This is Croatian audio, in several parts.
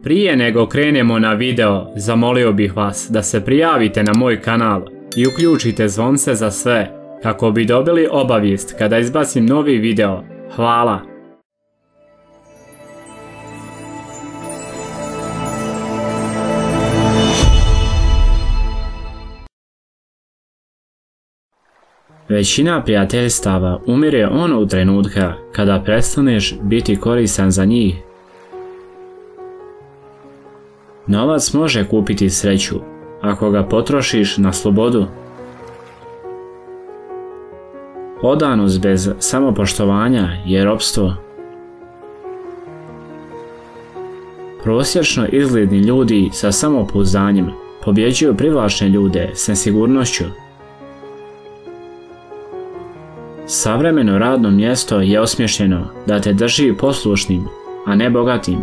Prije nego krenemo na video, zamolio bih vas da se prijavite na moj kanal i uključite zvonce za sve, kako bi dobili obavijest kada izbacim novi video. Hvala! Većina prijateljstava umire onog trenutka kada prestaneš biti koristan za njih. Novac može kupiti sreću ako ga potrošiš na slobodu. Odanost bez samopoštovanja je ropstvo. Prosječno izgledni ljudi sa samopouzdanjem pobjeđuju privlačne ljude s nesigurnošću. Savremeno radno mjesto je osmišljeno da te drži poslušnim, a ne bogatim.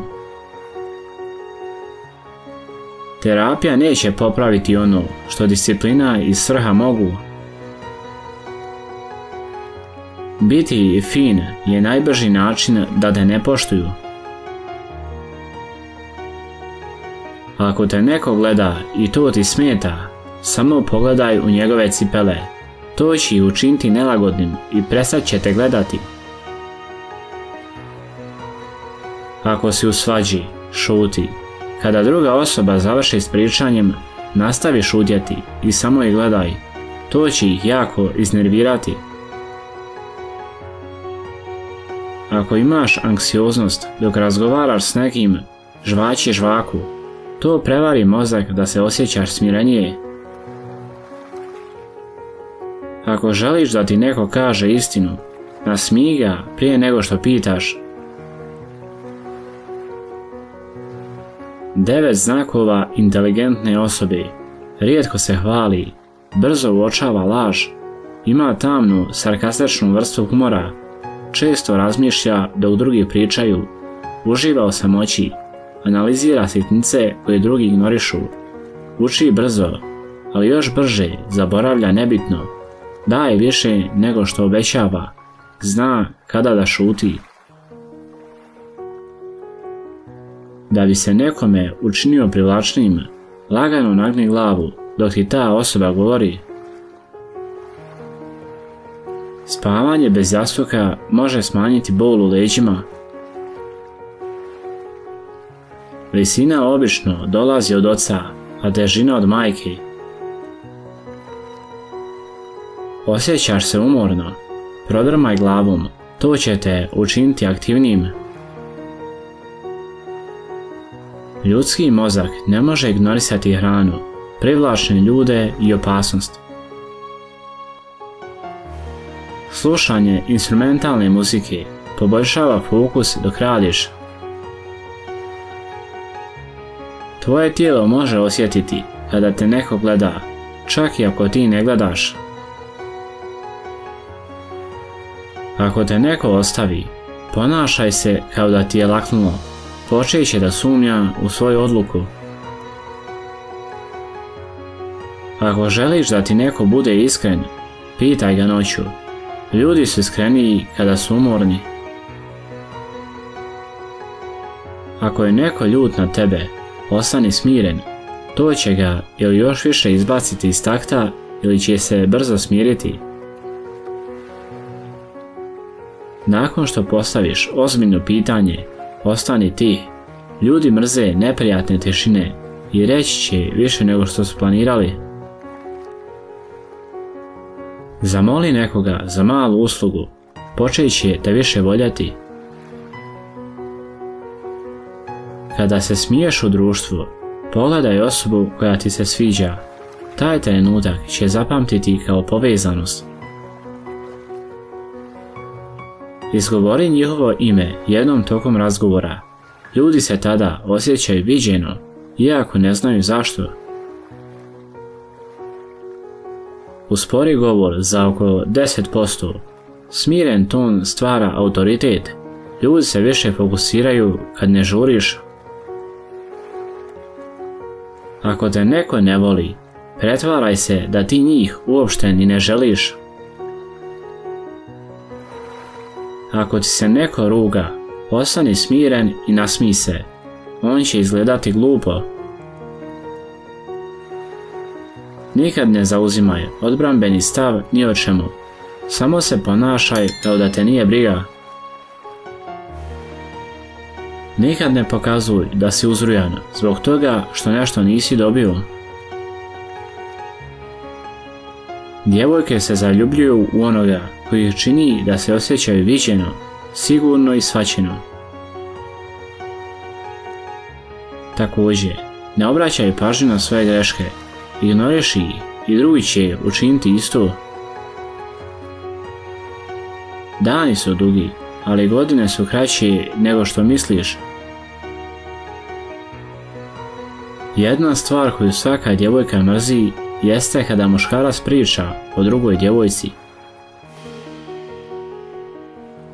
Terapija neće popraviti ono što disciplina i svrha mogu. Biti fin je najbrži način da te ne poštuju. Ako te neko gleda i to ti smeta, samo pogledaj u njegove cipele. To će ih učiniti nelagodnim i prestat će te gledati. Ako si u svađi, šuti. Kada druga osoba završi s pričanjem, nastavi šutjeti i samo ih gledaj. To će ih jako iznervirati. Ako imaš anksioznost dok razgovaraš s nekim, žvači žvaku. To prevari mozak da se osjećaš smirenije. Ako želiš da ti neko kaže istinu, nasmij ga prije nego što pitaš. 9 znakova inteligentne osobe. Rijetko se hvali, brzo uočava laž, ima tamnu, sarkastičnu vrstu humora, često razmišlja dok drugi pričaju, uživa u samoći, analizira sitnice koje drugi ignorišu, uči brzo, ali još brže zaboravlja nebitno, daje više nego što obećava, zna kada da šuti. Da bi se nekome učinio privlačnim, lagano nagni glavu dok ti ta osoba govori. Spavanje bez jastuka može smanjiti bol u leđima. Visina obično dolazi od oca, a težina od majke. Osjećaš se umorno, prodrmaj glavom, to će te učiniti aktivnijim. Ljudski mozak ne može ignorisati hranu, privlačne ljude i opasnost. Slušanje instrumentalne muzike poboljšava fokus dok radiš. Tvoje tijelo može osjetiti kada te neko gleda, čak i ako ti ne gledaš. Ako te neko ostavi, ponašaj se kao da ti je laknulo. Počet će da sumnja u svoju odluku. Ako želiš da ti neko bude iskren, pitaj ga noću. Ljudi su iskreniji kada su umorni. Ako je neko ljut na tebe, ostani smiren. To će ga ili još više izbaciti iz takta ili će se brzo smiriti. Nakon što postaviš ozbiljno pitanje, ostani tih. Ljudi mrze neprijatne tišine i reći će više nego što su planirali. Zamoli nekoga za malu uslugu, počet će te više voljeti. Kada se smiješ u društvu, pogledaj osobu koja ti se sviđa. Taj trenutak će zapamtiti kao povezanost. Izgovori njihovo ime jednom tokom razgovora. Ljudi se tada osjećaju viđeno, iako ne znaju zašto. Uspori govor za oko 10%. Smiren ton stvara autoritet. Ljudi se više fokusiraju kad ne žuriš. Ako te neko ne voli, pretvaraj se da ti njih uopšte ni ne želiš. Ako ti se neko ruga, ostani smiren i nasmij se. on će izgledati glupo. Nikad ne zauzimaj odbrambeni stav ni o čemu, samo se ponašaj kao da te nije briga. Nikad ne pokazuj da si uzrujan zbog toga što nešto nisi dobio. Djevojke se zaljubljuju u onoga koji ih čini da se osjećaju viđeno, sigurno i shvaćeno. Također, ne obraćaj pažnju na svoje greške, ignoriši ih i drugi će učiniti isto. Dani su dugi, ali godine su kraće nego što misliš. Jedna stvar koju svaka djevojka mrzi jeste kada muškarac priča o drugoj djevojci.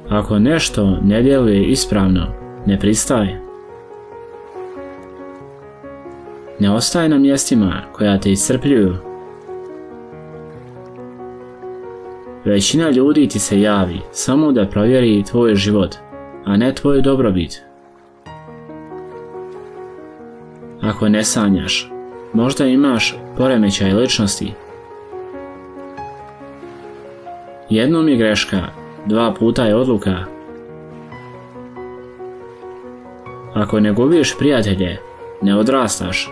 Ako nešto ne djeluje ispravno, ne pristaje. Ne ostaje na mjestima koja te iscrpljuju. Većina ljudi ti se javi samo da provjeri tvoj život, a ne tvoju dobrobit. Ako ne sanjaš, možda imaš poremećaj ličnosti. Jednom je greška, 2 puta je odluka. Ako ne gubiš prijatelje, ne odrastaš.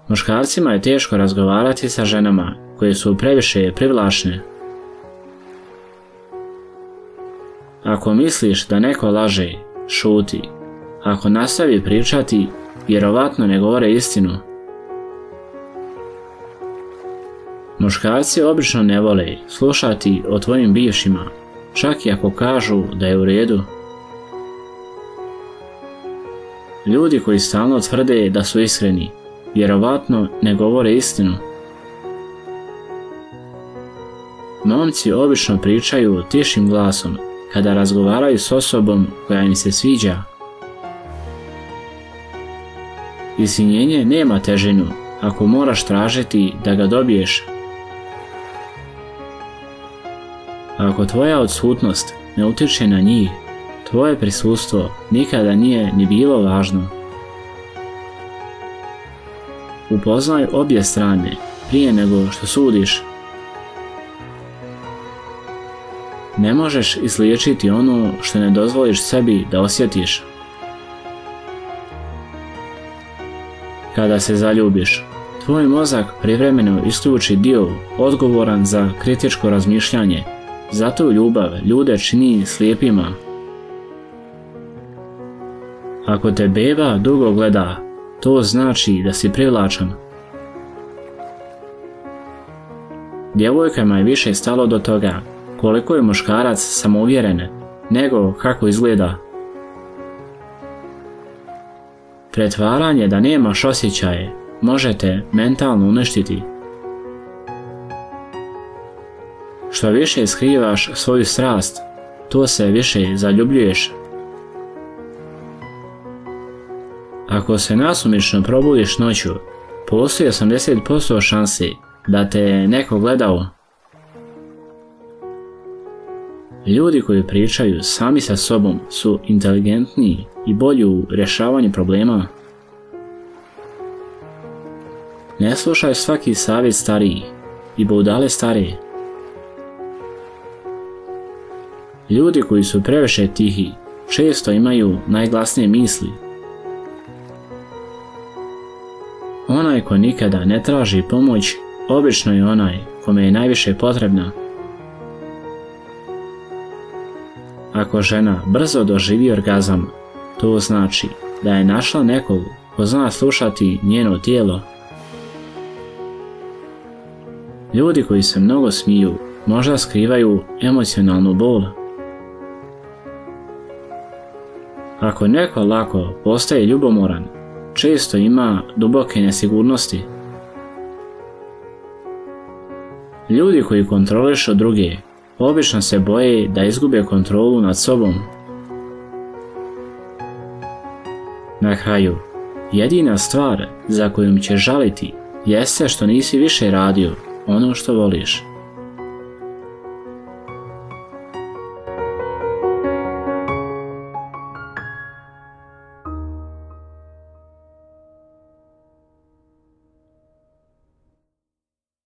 Muškarcima je teško razgovarati sa ženama koje su previše privlačne. Ako misliš da neko laže, šuti. Ako nastavi pričati, vjerovatno ne govore istinu. Muškarci obično ne vole slušati o tvojim bivšima, čak i ako kažu da je u redu. Ljudi koji stalno tvrde da su iskreni, vjerovatno ne govore istinu. Momci obično pričaju tišim glasom kada razgovaraju s osobom koja im se sviđa. Izvinjenje nema težinu ako moraš tražiti da ga dobiješ. Ako tvoja odsutnost ne utječe na njih, tvoje prisustvo nikada nije ni bilo važno. Upoznaj obje strane prije nego što sudiš. Ne možeš izliječiti ono što ne dozvoliš sebi da osjetiš. Kada se zaljubiš, tvoj mozak privremeno isključi dio odgovoran za kritičko razmišljanje, zato ljubav ljude čini slijepima. Ako te beba dugo gleda, to znači da si privlačan. Djevojkama je više stalo do toga koliko je muškarac samouvjeren nego kako izgleda. Pretvaranje da nemaš osjećaje može te mentalno uništiti. Što više skrivaš svoju strast, to se više zaljubljuješ. Ako se nasumično probudiš noću, postoji 80% šanse da te je neko gledao. Ljudi koji pričaju sami sa sobom su inteligentniji i bolji u rješavanju problema. Ne slušaj svaki savjet starijih i budale stare. Ljudi koji su previše tihi često imaju najglasnije misli. Onaj ko nikada ne traži pomoć, obično je onaj kome je najviše potrebna. Ako žena brzo doživi orgazam, to znači da je našla nekog ko zna slušati njeno tijelo. Ljudi koji se mnogo smiju možda skrivaju emocionalnu bol. Ako neko lako postaje ljubomoran, često ima duboke nesigurnosti. Ljudi koji kontrolišu druge obično se boje da izgube kontrolu nad sobom. Na kraju, jedina stvar za kojom će žaliti jeste što nisi više radio ono što voliš.